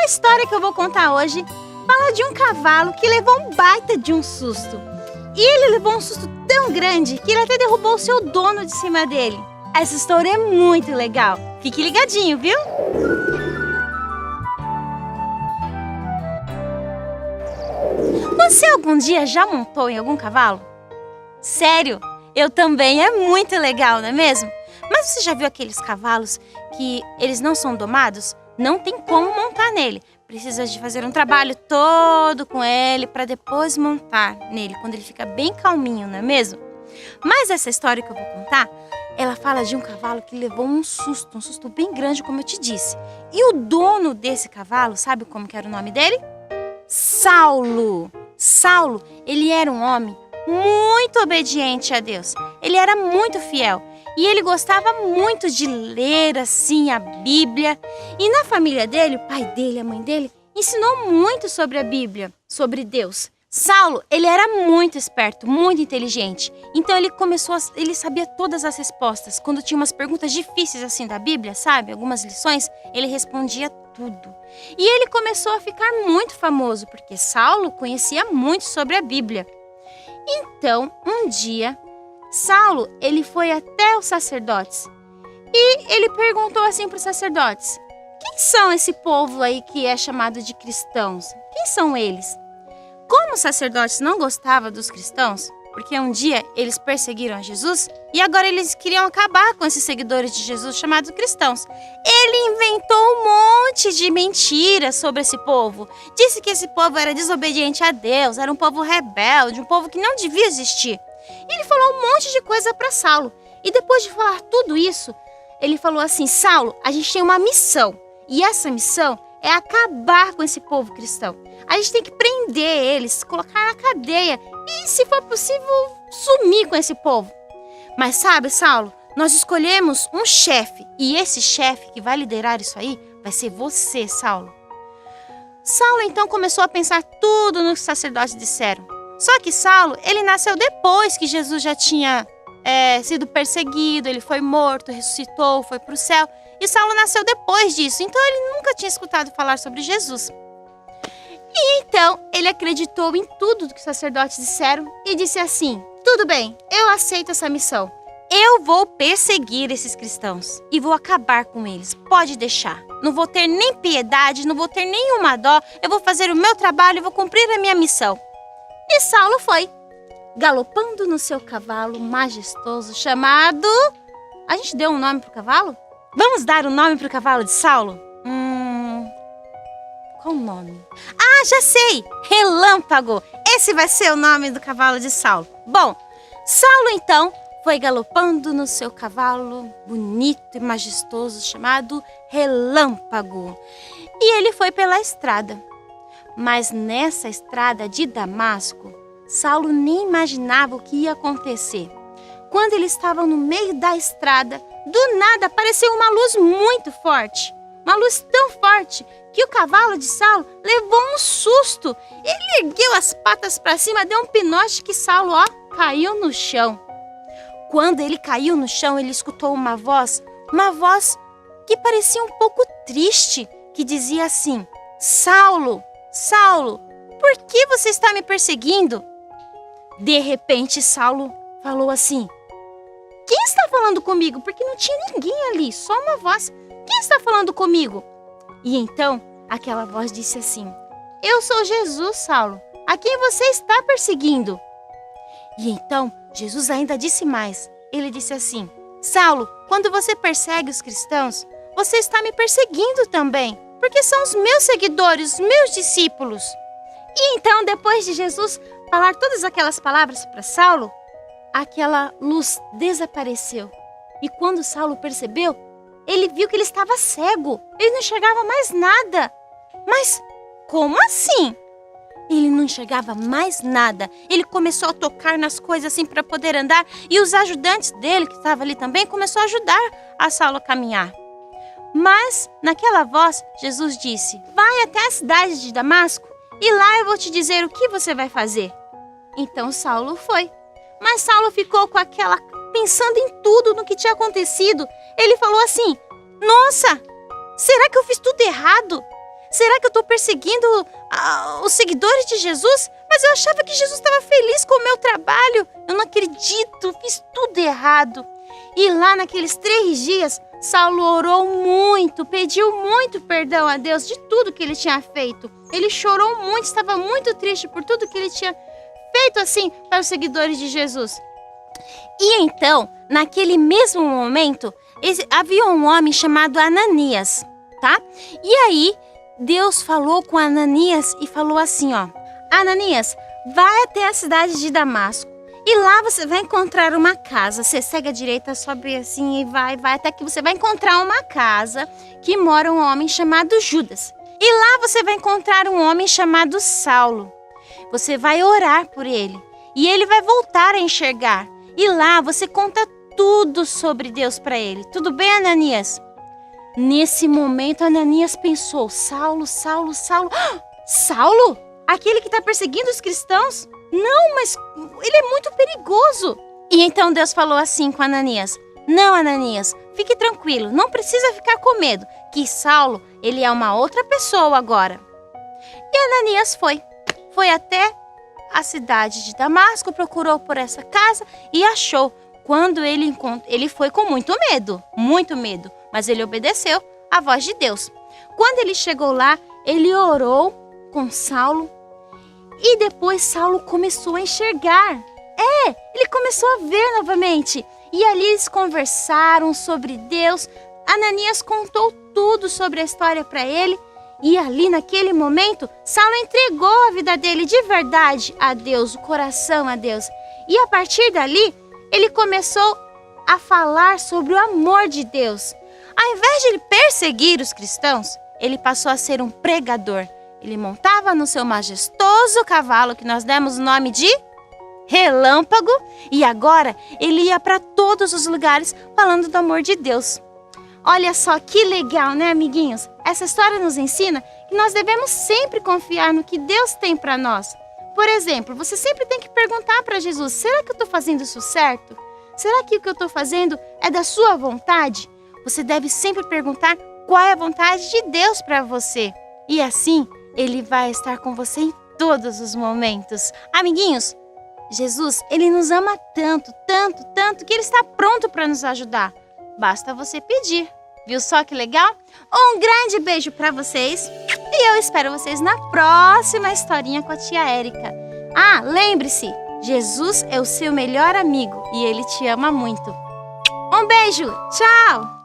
história que eu vou contar hoje fala de um cavalo que levou um baita de um susto. E ele levou um susto tão grande que ele até derrubou o seu dono de cima dele. Essa história é muito legal. Fique ligadinho, viu? Você algum dia já montou em algum cavalo? Sério, eu também. É muito legal, não é mesmo? Mas você já viu aqueles cavalos que eles não são domados? Não tem como montar nele. Precisa de fazer um trabalho todo com ele para depois montar nele, quando ele fica bem calminho, não é mesmo? Mas essa história que eu vou contar, ela fala de um cavalo que levou um susto bem grande, como eu te disse. E o dono desse cavalo, sabe como que era o nome dele? Saulo. Saulo, ele era um homem muito obediente a Deus. Ele era muito fiel. E ele gostava muito de ler, assim, a Bíblia. E na família dele, o pai dele, a mãe dele, ensinou muito sobre a Bíblia, sobre Deus. Saulo, ele era muito esperto, muito inteligente. Então ele sabia todas as respostas. Quando tinha umas perguntas difíceis, assim, da Bíblia, sabe? Algumas lições, ele respondia tudo. E ele começou a ficar muito famoso, porque Saulo conhecia muito sobre a Bíblia. Então, um dia, Saulo, ele foi até os sacerdotes e ele perguntou assim para os sacerdotes: quem são esse povo aí que é chamado de cristãos? Quem são eles? Como os sacerdotes não gostavam dos cristãos, porque um dia eles perseguiram Jesus e agora eles queriam acabar com esses seguidores de Jesus chamados cristãos, ele inventou um monte de mentiras sobre esse povo. Disse que esse povo era desobediente a Deus, era um povo rebelde, um povo que não devia existir. E ele falou um monte de coisa para Saulo. E depois de falar tudo isso, ele falou assim: Saulo, a gente tem uma missão. E essa missão é acabar com esse povo cristão. A gente tem que prender eles, colocar na cadeia e, se for possível, sumir com esse povo. Mas sabe, Saulo, nós escolhemos um chefe. E esse chefe que vai liderar isso aí vai ser você, Saulo. Saulo então começou a pensar tudo no que os sacerdotes disseram. Só que Saulo, ele nasceu depois que Jesus já tinha sido perseguido, ele foi morto, ressuscitou, foi para o céu. E Saulo nasceu depois disso, então ele nunca tinha escutado falar sobre Jesus. E então ele acreditou em tudo que os sacerdotes disseram e disse assim: tudo bem, eu aceito essa missão. Eu vou perseguir esses cristãos e vou acabar com eles, pode deixar. Não vou ter nem piedade, não vou ter nenhuma dó, eu vou fazer o meu trabalho e vou cumprir a minha missão. E Saulo foi, galopando no seu cavalo majestoso chamado... A gente deu um nome pro cavalo? Vamos dar um nome pro cavalo de Saulo? Qual o nome? Ah, já sei! Relâmpago! Esse vai ser o nome do cavalo de Saulo. Bom, Saulo então foi galopando no seu cavalo bonito e majestoso chamado Relâmpago. E ele foi pela estrada. Mas nessa estrada de Damasco, Saulo nem imaginava o que ia acontecer. Quando ele estava no meio da estrada, do nada apareceu uma luz muito forte. Uma luz tão forte que o cavalo de Saulo levou um susto. Ele ergueu as patas para cima, deu um pinote que Saulo, caiu no chão. Quando ele caiu no chão, ele escutou uma voz que parecia um pouco triste, que dizia assim: Saulo, Saulo, por que você está me perseguindo? De repente, Saulo falou assim: quem está falando comigo? Porque não tinha ninguém ali, só uma voz. Quem está falando comigo? E então, aquela voz disse assim: eu sou Jesus, Saulo, a quem você está perseguindo. E então, Jesus ainda disse mais. Ele disse assim: Saulo, quando você persegue os cristãos, você está me perseguindo também, porque são os meus seguidores, os meus discípulos. E então, depois de Jesus falar todas aquelas palavras para Saulo, aquela luz desapareceu. E quando Saulo percebeu, ele viu que ele estava cego. Ele não enxergava mais nada. Mas como assim? Ele não enxergava mais nada. Ele começou a tocar nas coisas assim para poder andar. E os ajudantes dele, que estavam ali também, começou a ajudar a Saulo a caminhar. Mas, naquela voz, Jesus disse: vai até a cidade de Damasco e lá eu vou te dizer o que você vai fazer. Então Saulo foi. Mas Saulo ficou com aquela, pensando em tudo, no que tinha acontecido. Ele falou assim: nossa, será que eu fiz tudo errado? Será que eu estou perseguindo os seguidores de Jesus? Mas eu achava que Jesus estava feliz com o meu trabalho. Eu não acredito, fiz tudo errado. E lá naqueles 3 dias, Saulo orou muito, pediu muito perdão a Deus de tudo que ele tinha feito. Ele chorou muito, estava muito triste por tudo que ele tinha feito assim para os seguidores de Jesus. E então, naquele mesmo momento, havia um homem chamado Ananias, tá? E aí, Deus falou com Ananias e falou assim, ó: Ananias, vai até a cidade de Damasco e lá você vai encontrar uma casa. Você segue à direita, sobe assim e vai até que você vai encontrar uma casa que mora um homem chamado Judas. E lá você vai encontrar um homem chamado Saulo. Você vai orar por ele e ele vai voltar a enxergar. E lá você conta tudo sobre Deus para ele. Tudo bem, Ananias? Nesse momento, Ananias pensou: Saulo, Saulo, Saulo. Saulo? Aquele que está perseguindo os cristãos? Não, mas ele é muito perigoso. E então Deus falou assim com Ananias: não, Ananias, fique tranquilo, não precisa ficar com medo, que Saulo, ele é uma outra pessoa agora. E Ananias foi até a cidade de Damasco, procurou por essa casa e achou. Quando ele foi com muito medo, mas ele obedeceu à voz de Deus. Quando ele chegou lá, ele orou com Saulo e depois Saulo começou a enxergar. Ele começou a ver novamente. E ali eles conversaram sobre Deus. Ananias contou tudo sobre a história para ele. E ali naquele momento, Saulo entregou a vida dele de verdade a Deus, o coração a Deus. E a partir dali, ele começou a falar sobre o amor de Deus. Ao invés de ele perseguir os cristãos, ele passou a ser um pregador. Ele montava no seu majestoso cavalo, que nós demos o nome de Relâmpago, e agora ele ia para todos os lugares falando do amor de Deus. Olha só que legal, né, amiguinhos? Essa história nos ensina que nós devemos sempre confiar no que Deus tem para nós. Por exemplo, você sempre tem que perguntar para Jesus: será que eu estou fazendo isso certo? Será que o que eu estou fazendo é da sua vontade? Você deve sempre perguntar qual é a vontade de Deus para você. E assim, Ele vai estar com você em todos os momentos. Amiguinhos, Jesus, Ele nos ama tanto, tanto, tanto, que Ele está pronto para nos ajudar. Basta você pedir. Viu só que legal? Um grande beijo para vocês e eu espero vocês na próxima historinha com a tia Érica. Lembre-se, Jesus é o seu melhor amigo e Ele te ama muito. Um beijo, tchau!